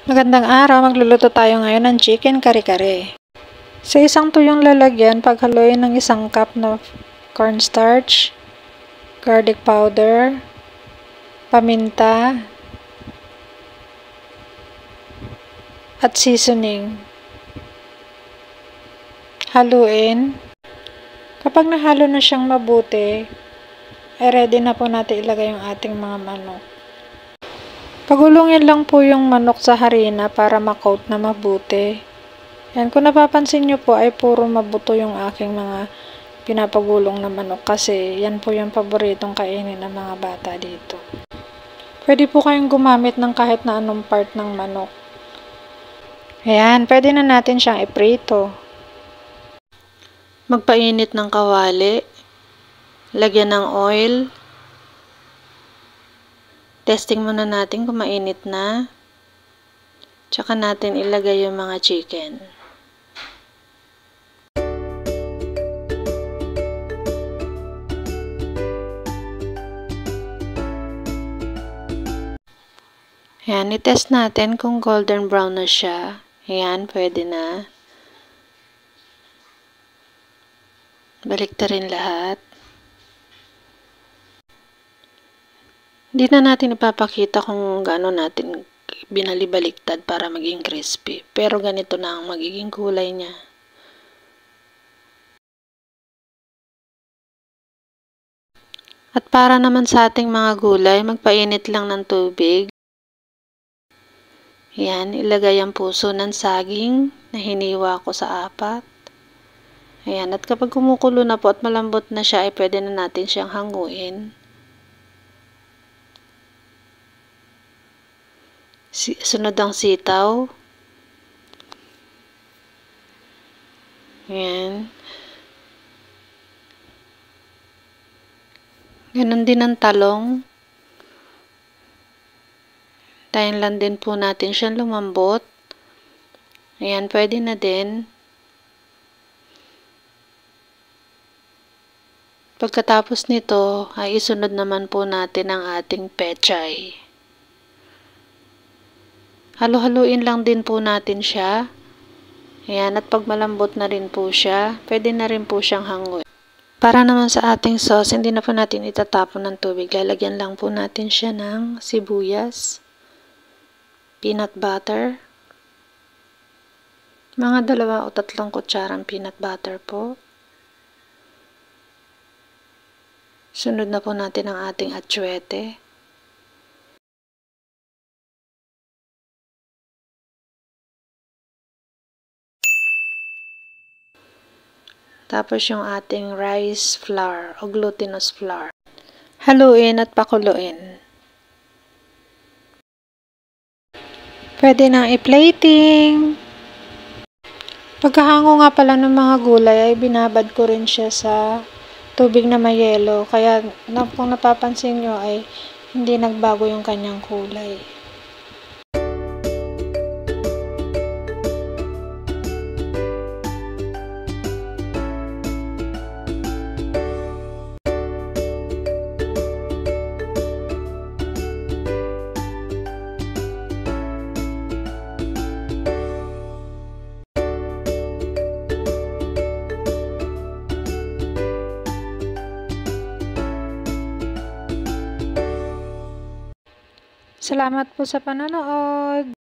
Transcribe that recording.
Magandang araw, magluluto tayo ngayon ng chicken kare-kare. Sa isang tuyong lalagyan, paghaluin ng isang cup na cornstarch, garlic powder, paminta, at seasoning. Haluin. Kapag nahalo na siyang mabuti, ay ready na po natin ilagay yung ating mga manok. Pagulungin lang po yung manok sa harina para ma-coat na mabuti. Yan, kung napapansin nyo po ay puro mabuto yung aking mga pinapagulong na manok kasi yan po yung paboritong kainin ng mga bata dito. Pwede po kayong gumamit ng kahit na anong part ng manok. Ayan, pwede na natin siyang iprito. Magpainit ng kawali, lagyan ng oil. Testing muna natin kung mainit na. Tsaka natin ilagay yung mga chicken. Ayan, itest natin kung golden brown na siya. Ayan, pwede na. Balik na rin lahat. Hindi na natin ipapakita kung gaano natin binalibaliktad para maging crispy. Pero ganito na ang magiging kulay niya. At para naman sa ating mga gulay, magpainit lang ng tubig. Ayan, ilagay ang puso ng saging na hiniwa ko sa 4. Ayan, at kapag kumukulo na po at malambot na siya, ay pwede na natin siyang hanguin. Sunod ang sitaw. Ayan. Ganon din ang talong. Tayin lang din po natin siyang lumambot. Ayan, pwede na din. Pagkatapos nito, ay isunod naman po natin ang ating pechay. Halo-haluin lang din po natin siya. Ayan, at pag malambot na rin po siya, pwede na rin po siyang hanguin. Para naman sa ating sauce, hindi na po natin itatapon ng tubig. Lalagyan lang po natin siya ng sibuyas, peanut butter, mga 2 o 3 kutsarang peanut butter po. Sunod na po natin ang ating atsuete. Tapos yung ating rice flour o glutinous flour. Haluin at pakuluin. Pwede nang i-plating. Pagkahango nga pala ng mga gulay ay binabad ko rin siya sa tubig na may yelo. Kaya kung napapansin nyo ay hindi nagbago yung kanyang kulay. Salamat po sa panonood.